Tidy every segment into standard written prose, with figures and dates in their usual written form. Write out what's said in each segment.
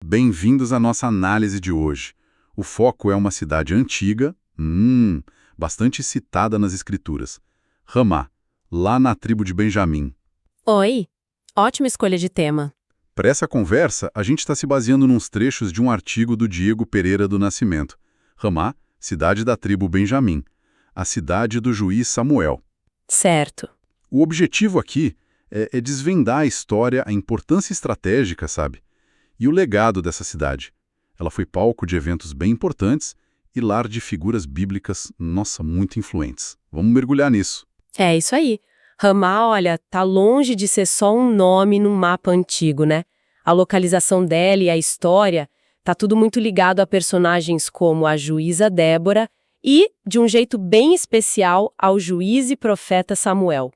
bem-vindos à nossa análise de hoje. O foco é uma cidade antiga, bastante citada nas escrituras. Ramá, lá na tribo de Benjamim. Oi, ótima escolha de tema. Para essa conversa, a gente está se baseando nos trechos de um artigo do Diego Pereira do Nascimento. Ramá, cidade da tribo Benjamim, a cidade do juiz Samuel. Certo. O objetivo aqui é desvendar a história, a importância estratégica, sabe? E o legado dessa cidade. Ela foi palco de eventos bem importantes e lar de figuras bíblicas, nossa, muito influentes. Vamos mergulhar nisso. É isso aí. Ramá, olha, tá longe de ser só um nome num mapa antigo, né? A localização dela e a história tá tudo muito ligado a personagens como a juíza Débora e, de um jeito bem especial, ao juiz e profeta Samuel.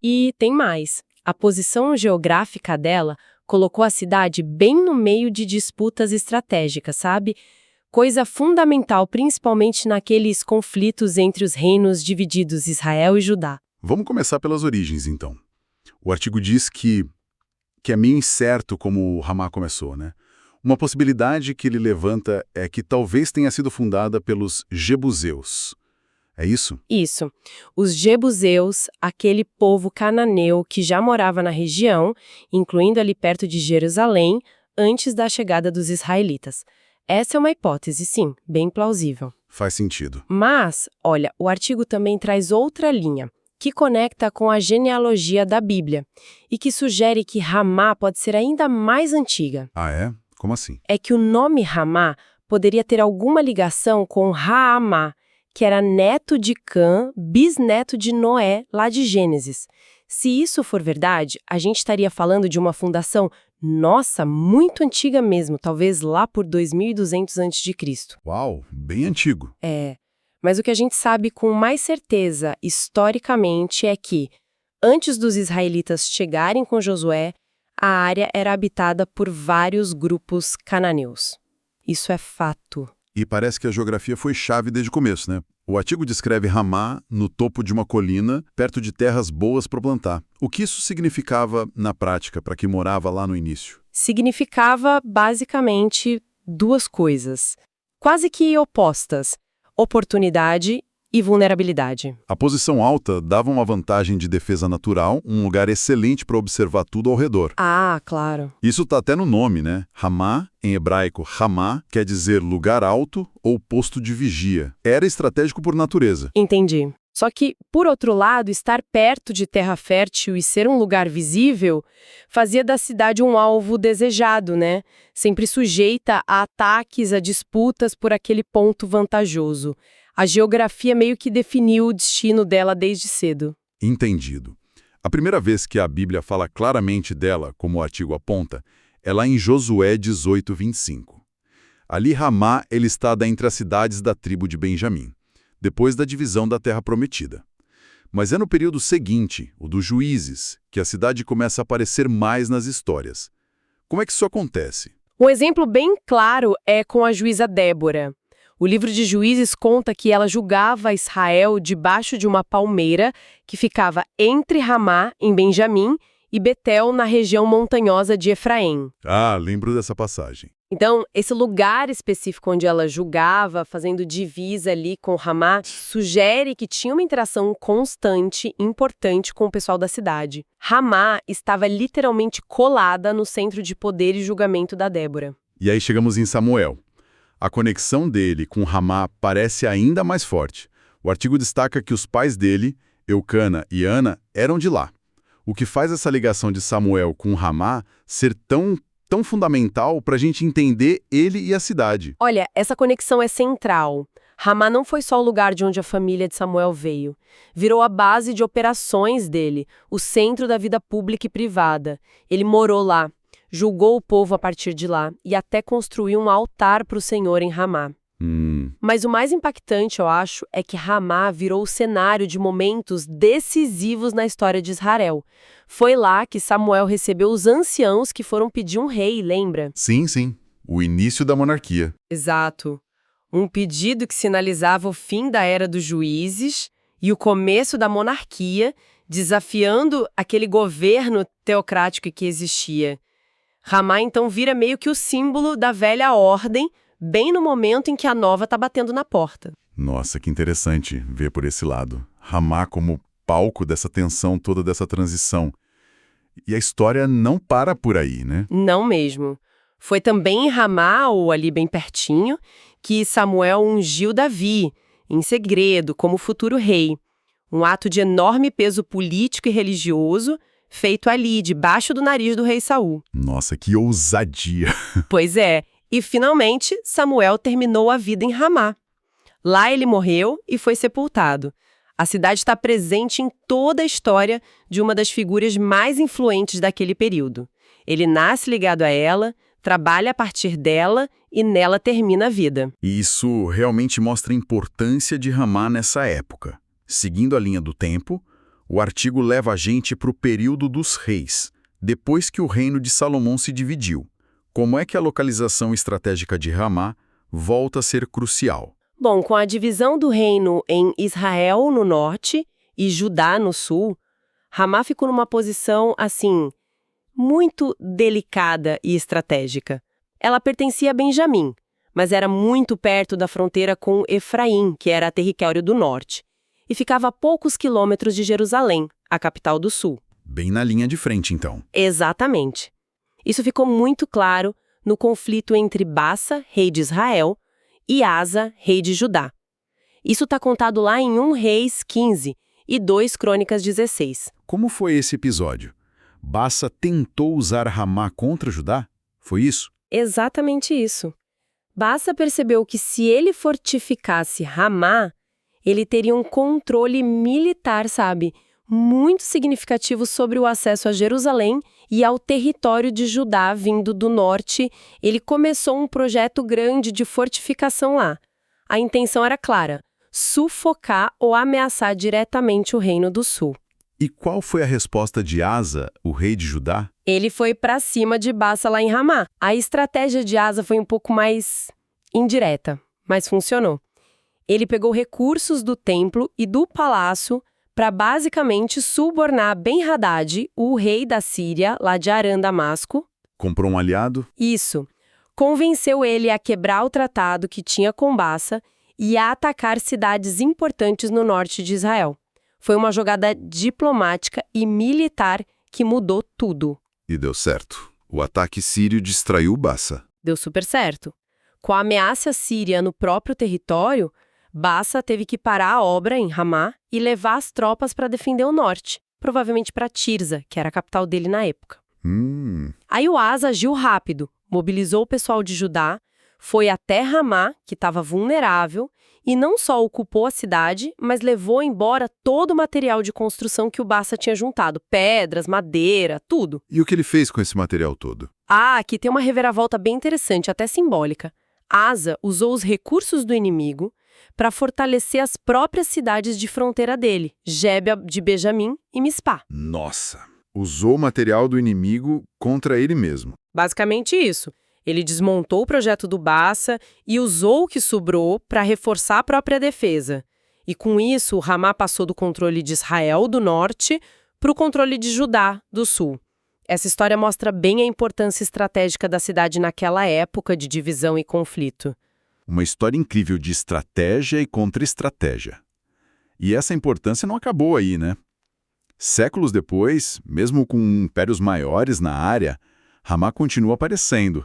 E tem mais. A posição geográfica dela colocou a cidade bem no meio de disputas estratégicas, sabe? Coisa fundamental, principalmente naqueles conflitos entre os reinos divididos Israel e Judá. Vamos começar pelas origens, então. O artigo diz que é meio incerto como Ramá começou, né? Uma possibilidade que ele levanta é que talvez tenha sido fundada pelos jebuseus. É isso? Isso. Os jebuseus, aquele povo cananeu que já morava na região, incluindo ali perto de Jerusalém, antes da chegada dos israelitas. Essa é uma hipótese, sim, bem plausível. Faz sentido. Mas, olha, o artigo também traz outra linha, que conecta com a genealogia da Bíblia, e que sugere que Ramá pode ser ainda mais antiga. Ah, é? Como assim? É que o nome Ramá poderia ter alguma ligação com Raamá, que era neto de Cã, bisneto de Noé, lá de Gênesis. Se isso for verdade, a gente estaria falando de uma fundação, nossa, muito antiga mesmo, talvez lá por 2200 a.C. Uau, bem antigo. É, mas o que a gente sabe com mais certeza, historicamente, é que, antes dos israelitas chegarem com Josué, a área era habitada por vários grupos cananeus. Isso é fato. E parece que a geografia foi chave desde o começo, né? O artigo descreve Ramá no topo de uma colina, perto de terras boas para plantar. O que isso significava na prática para quem morava lá no início? Significava, basicamente, duas coisas, quase que opostas: oportunidade e vulnerabilidade. A posição alta dava uma vantagem de defesa natural, um lugar excelente para observar tudo ao redor. Ah, claro. Isso está até no nome, né? Ramá, em hebraico, Ramá, quer dizer lugar alto ou posto de vigia. Era estratégico por natureza. Entendi. Só que, por outro lado, estar perto de terra fértil e ser um lugar visível fazia da cidade um alvo desejado, né? Sempre sujeita a ataques, a disputas por aquele ponto vantajoso. A geografia meio que definiu o destino dela desde cedo. Entendido. A primeira vez que a Bíblia fala claramente dela, como o artigo aponta, é lá em Josué 18:25. Ali Ramá é listada entre as cidades da tribo de Benjamim, depois da divisão da Terra Prometida. Mas é no período seguinte, o dos Juízes, que a cidade começa a aparecer mais nas histórias. Como é que isso acontece? Um exemplo bem claro é com a juíza Débora. O livro de Juízes conta que ela julgava Israel debaixo de uma palmeira que ficava entre Ramá, em Benjamim, e Betel, na região montanhosa de Efraim. Ah, lembro dessa passagem. Então, esse lugar específico onde ela julgava, fazendo divisa ali com Ramá, sugere que tinha uma interação constante, importante com o pessoal da cidade. Ramá estava literalmente colada no centro de poder e julgamento da Débora. E aí chegamos em Samuel. A conexão dele com Ramá parece ainda mais forte. O artigo destaca que os pais dele, Eucana e Ana, eram de lá. O que faz essa ligação de Samuel com Ramá ser tão fundamental para a gente entender ele e a cidade. Olha, essa conexão é central. Ramá não foi só o lugar de onde a família de Samuel veio. Virou a base de operações dele, o centro da vida pública e privada. Ele morou lá, julgou o povo a partir de lá e até construiu um altar para o Senhor em Ramá. Mas o mais impactante, eu acho, é que Ramá virou o cenário de momentos decisivos na história de Israel. Foi lá que Samuel recebeu os anciãos que foram pedir um rei, lembra? Sim, sim. O início da monarquia. Exato. Um pedido que sinalizava o fim da era dos juízes e o começo da monarquia, desafiando aquele governo teocrático que existia. Ramá então vira meio que o símbolo da velha ordem, bem no momento em que a nova está batendo na porta. Nossa, que interessante ver por esse lado. Ramá como palco dessa tensão toda, dessa transição. E a história não para por aí, né? Não mesmo. Foi também em Ramá, ou ali bem pertinho, que Samuel ungiu Davi, em segredo, como futuro rei. Um ato de enorme peso político e religioso, feito ali, debaixo do nariz do rei Saul. Nossa, que ousadia! Pois é, e finalmente Samuel terminou a vida em Ramá. Lá ele morreu e foi sepultado. A cidade está presente em toda a história de uma das figuras mais influentes daquele período. Ele nasce ligado a ela, trabalha a partir dela e nela termina a vida. E isso realmente mostra a importância de Ramá nessa época. Seguindo a linha do tempo, o artigo leva a gente para o período dos reis, depois que o reino de Salomão se dividiu. Como é que a localização estratégica de Ramá volta a ser crucial? Bom, com a divisão do reino em Israel no norte e Judá no sul, Ramá ficou numa posição, assim, muito delicada e estratégica. Ela pertencia a Benjamim, mas era muito perto da fronteira com Efraim, que era território do norte, e ficava a poucos quilômetros de Jerusalém, a capital do sul. Bem na linha de frente, então. Exatamente. Isso ficou muito claro no conflito entre Baasa, rei de Israel, e Asa, rei de Judá. Isso está contado lá em 1 Reis 15 e 2 Crônicas 16. Como foi esse episódio? Baasa tentou usar Ramá contra Judá? Foi isso? Exatamente isso. Baasa percebeu que se ele fortificasse Ramá, ele teria um controle militar, sabe, muito significativo sobre o acesso a Jerusalém e ao território de Judá vindo do norte. Ele começou um projeto grande de fortificação lá. A intenção era clara: sufocar ou ameaçar diretamente o reino do sul. E qual foi a resposta de Asa, o rei de Judá? Ele foi para cima de Baasa lá em Ramá. A estratégia de Asa foi um pouco mais indireta, mas funcionou. Ele pegou recursos do templo e do palácio para basicamente subornar Ben-Hadad, o rei da Síria, lá de Arã, Damasco. Comprou um aliado? Isso. Convenceu ele a quebrar o tratado que tinha com Baasa e a atacar cidades importantes no norte de Israel. Foi uma jogada diplomática e militar que mudou tudo. E deu certo. O ataque sírio distraiu Baasa. Deu super certo. Com a ameaça síria no próprio território, Baasa teve que parar a obra em Ramá e levar as tropas para defender o norte, provavelmente para Tirza, que era a capital dele na época. Aí o Asa agiu rápido, mobilizou o pessoal de Judá, foi até Ramá, que estava vulnerável, e não só ocupou a cidade, mas levou embora todo o material de construção que o Baasa tinha juntado, pedras, madeira, tudo. E o que ele fez com esse material todo? Aqui tem uma reviravolta bem interessante, até simbólica. Asa usou os recursos do inimigo para fortalecer as próprias cidades de fronteira dele, Gébea de Benjamim e Mispá. Nossa! Usou o material do inimigo contra ele mesmo. Basicamente isso. Ele desmontou o projeto do Baasa e usou o que sobrou para reforçar a própria defesa. E com isso, Ramá passou do controle de Israel, do norte, para o controle de Judá, do sul. Essa história mostra bem a importância estratégica da cidade naquela época de divisão e conflito. Uma história incrível de estratégia e contra-estratégia. E essa importância não acabou aí, né? Séculos depois, mesmo com impérios maiores na área, Ramá continua aparecendo.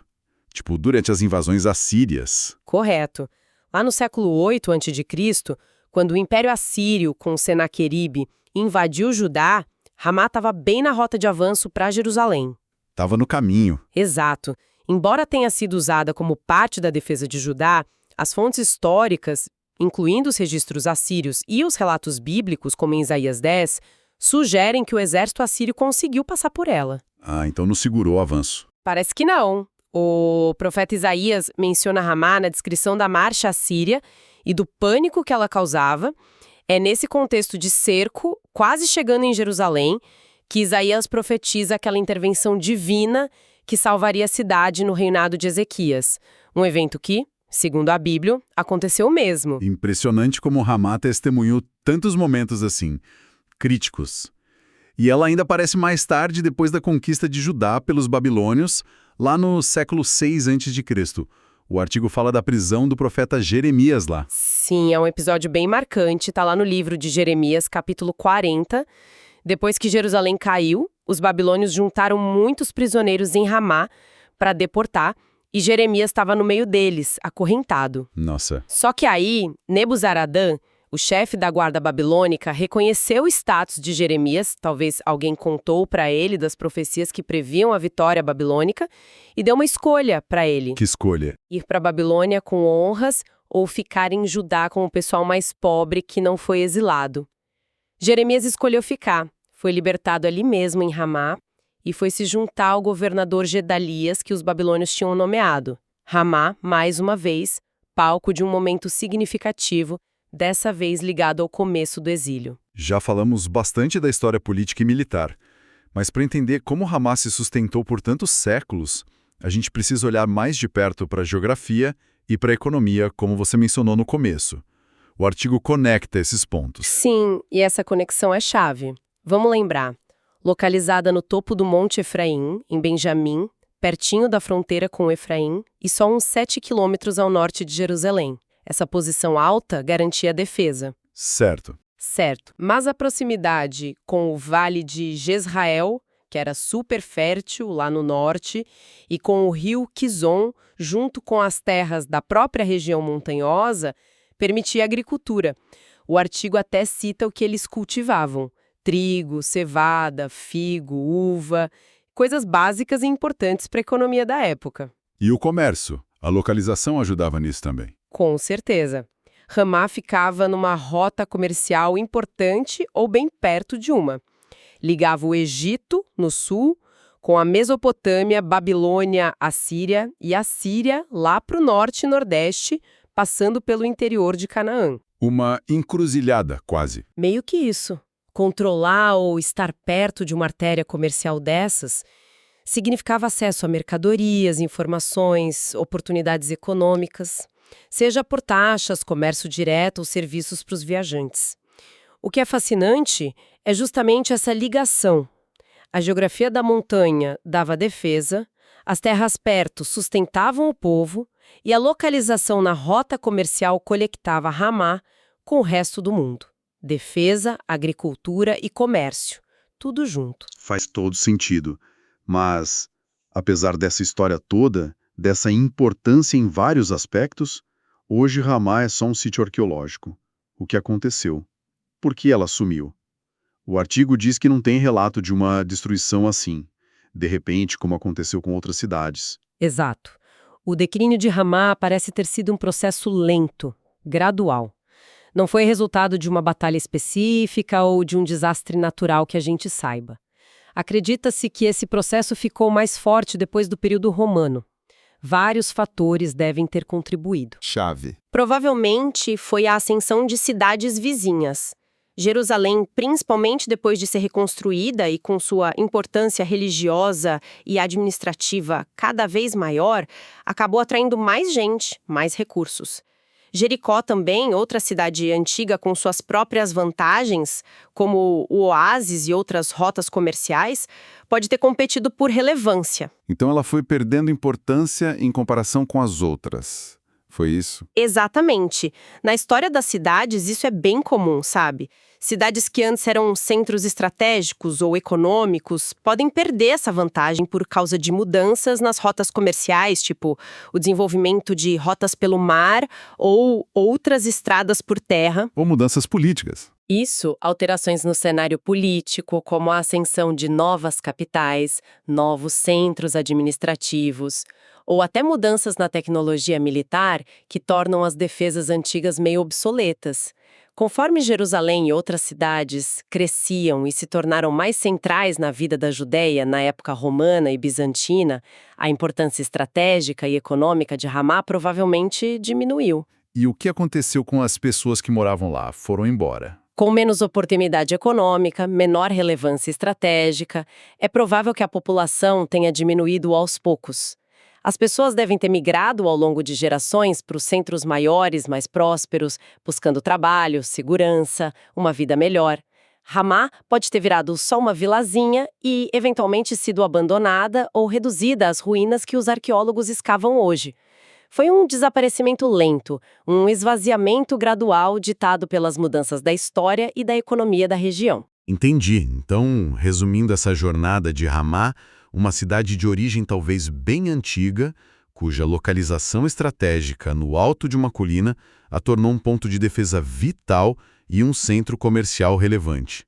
Tipo, durante as invasões assírias. Correto. Lá no século 8 a.C., quando o Império Assírio, com Senaqueribe, invadiu Judá, Ramá estava bem na rota de avanço para Jerusalém. Estava no caminho. Exato. Embora tenha sido usada como parte da defesa de Judá, as fontes históricas, incluindo os registros assírios e os relatos bíblicos, como em Isaías 10, sugerem que o exército assírio conseguiu passar por ela. Então não segurou o avanço. Parece que não. O profeta Isaías menciona Ramá na descrição da marcha assíria e do pânico que ela causava. É nesse contexto de cerco, quase chegando em Jerusalém, que Isaías profetiza aquela intervenção divina que salvaria a cidade no reinado de Ezequias. Um evento que, segundo a Bíblia, aconteceu mesmo. Impressionante como Ramá testemunhou tantos momentos assim, críticos. E ela ainda aparece mais tarde, depois da conquista de Judá pelos babilônios, lá no século 6 a.C. O artigo fala da prisão do profeta Jeremias lá. Sim, é um episódio bem marcante, tá lá no livro de Jeremias, capítulo 40. Depois que Jerusalém caiu, os babilônios juntaram muitos prisioneiros em Ramá para deportar, e Jeremias estava no meio deles, acorrentado. Nossa. Só que aí, Nebuzaradã, o chefe da guarda babilônica, reconheceu o status de Jeremias, talvez alguém contou para ele das profecias que previam a vitória babilônica, e deu uma escolha para ele. Que escolha? Ir para a Babilônia com honras ou ficar em Judá com o pessoal mais pobre que não foi exilado. Jeremias escolheu ficar, foi libertado ali mesmo em Ramá e foi se juntar ao governador Gedalias que os babilônios tinham nomeado. Ramá, mais uma vez, palco de um momento significativo, dessa vez ligado ao começo do exílio. Já falamos bastante da história política e militar, mas para entender como Ramá se sustentou por tantos séculos, a gente precisa olhar mais de perto para a geografia e para a economia, como você mencionou no começo. O artigo conecta esses pontos. Sim, e essa conexão é chave. Vamos lembrar. Localizada no topo do Monte Efraim, em Benjamim, pertinho da fronteira com Efraim, e só uns 7 quilômetros ao norte de Jerusalém. Essa posição alta garantia a defesa. Certo. Certo. Mas a proximidade com o Vale de Jezrael, que era super fértil lá no norte, e com o rio Quizon, junto com as terras da própria região montanhosa, permitia a agricultura. O artigo até cita o que eles cultivavam: trigo, cevada, figo, uva, coisas básicas e importantes para a economia da época. E o comércio? A localização ajudava nisso também. Com certeza. Ramá ficava numa rota comercial importante ou bem perto de uma. Ligava o Egito, no sul, com a Mesopotâmia, Babilônia, Assíria e a Síria lá para o norte e nordeste, passando pelo interior de Canaã. Uma encruzilhada, quase. Meio que isso. Controlar ou estar perto de uma artéria comercial dessas significava acesso a mercadorias, informações, oportunidades econômicas, seja por taxas, comércio direto ou serviços para os viajantes. O que é fascinante é justamente essa ligação. A geografia da montanha dava defesa, as terras perto sustentavam o povo e a localização na rota comercial conectava Ramá com o resto do mundo. Defesa, agricultura e comércio, tudo junto. Faz todo sentido. Mas, apesar dessa história toda, dessa importância em vários aspectos, hoje Ramá é só um sítio arqueológico. O que aconteceu? Por que ela sumiu? O artigo diz que não tem relato de uma destruição assim, de repente, como aconteceu com outras cidades. Exato. O declínio de Ramá parece ter sido um processo lento, gradual. Não foi resultado de uma batalha específica ou de um desastre natural que a gente saiba. Acredita-se que esse processo ficou mais forte depois do período romano. Vários fatores devem ter contribuído. Chave. Provavelmente foi a ascensão de cidades vizinhas. Jerusalém, principalmente depois de ser reconstruída e com sua importância religiosa e administrativa cada vez maior, acabou atraindo mais gente, mais recursos. Jericó também, outra cidade antiga com suas próprias vantagens, como o oásis e outras rotas comerciais, pode ter competido por relevância. Então ela foi perdendo importância em comparação com as outras. Foi isso? Exatamente. Na história das cidades, isso é bem comum, sabe? Cidades que antes eram centros estratégicos ou econômicos podem perder essa vantagem por causa de mudanças nas rotas comerciais, tipo o desenvolvimento de rotas pelo mar ou outras estradas por terra. Ou mudanças políticas. Isso, alterações no cenário político, como a ascensão de novas capitais, novos centros administrativos, ou até mudanças na tecnologia militar que tornam as defesas antigas meio obsoletas. Conforme Jerusalém e outras cidades cresciam e se tornaram mais centrais na vida da Judéia na época romana e bizantina, a importância estratégica e econômica de Ramá provavelmente diminuiu. E o que aconteceu com as pessoas que moravam lá? Foram embora. Com menos oportunidade econômica, menor relevância estratégica, é provável que a população tenha diminuído aos poucos. As pessoas devem ter migrado ao longo de gerações para os centros maiores, mais prósperos, buscando trabalho, segurança, uma vida melhor. Ramá pode ter virado só uma vilazinha e, eventualmente, sido abandonada ou reduzida às ruínas que os arqueólogos escavam hoje. Foi um desaparecimento lento, um esvaziamento gradual ditado pelas mudanças da história e da economia da região. Entendi. Então, resumindo essa jornada de Ramá, uma cidade de origem talvez bem antiga, cuja localização estratégica no alto de uma colina a tornou um ponto de defesa vital e um centro comercial relevante.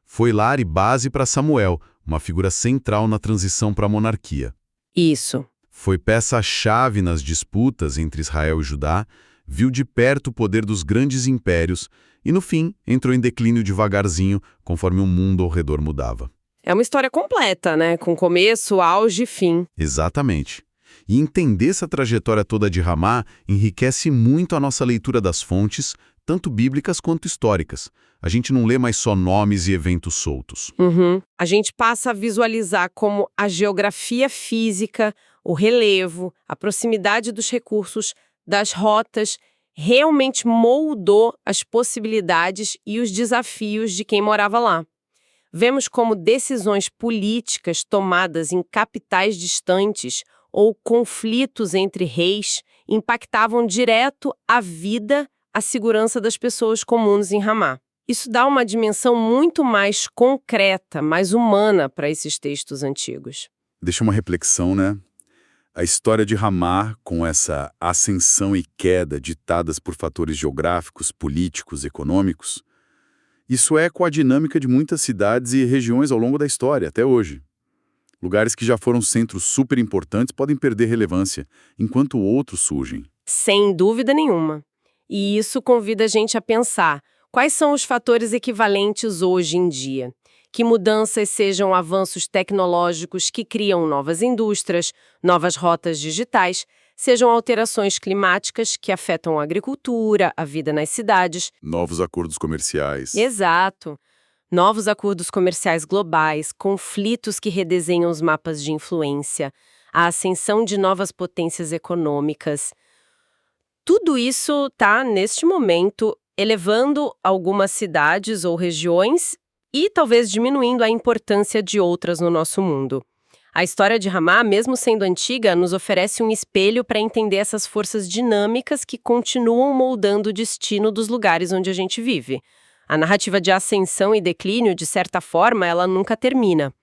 Foi lar e base para Samuel, uma figura central na transição para a monarquia. Isso. Foi peça-chave nas disputas entre Israel e Judá, viu de perto o poder dos grandes impérios e, no fim, entrou em declínio devagarzinho, conforme o mundo ao redor mudava. É uma história completa, né? Com começo, auge e fim. Exatamente. E entender essa trajetória toda de Ramá enriquece muito a nossa leitura das fontes, tanto bíblicas quanto históricas. A gente não lê mais só nomes e eventos soltos. A gente passa a visualizar como a geografia física, o relevo, a proximidade dos recursos, das rotas, realmente moldou as possibilidades e os desafios de quem morava lá. Vemos como decisões políticas tomadas em capitais distantes ou conflitos entre reis impactavam direto a vida, a segurança das pessoas comuns em Ramá. Isso dá uma dimensão muito mais concreta, mais humana para esses textos antigos. Deixa uma reflexão, né? A história de Ramá, com essa ascensão e queda ditadas por fatores geográficos, políticos, econômicos, isso é com a dinâmica de muitas cidades e regiões ao longo da história, até hoje. Lugares que já foram centros super importantes podem perder relevância, enquanto outros surgem. Sem dúvida nenhuma. E isso convida a gente a pensar quais são os fatores equivalentes hoje em dia. Que mudanças sejam avanços tecnológicos que criam novas indústrias, novas rotas digitais, sejam alterações climáticas que afetam a agricultura, a vida nas cidades. Novos acordos comerciais. Exato. Novos acordos comerciais globais, conflitos que redesenham os mapas de influência, a ascensão de novas potências econômicas. Tudo isso está, neste momento, elevando algumas cidades ou regiões e talvez diminuindo a importância de outras no nosso mundo. A história de Ramá, mesmo sendo antiga, nos oferece um espelho para entender essas forças dinâmicas que continuam moldando o destino dos lugares onde a gente vive. A narrativa de ascensão e declínio, de certa forma, ela nunca termina.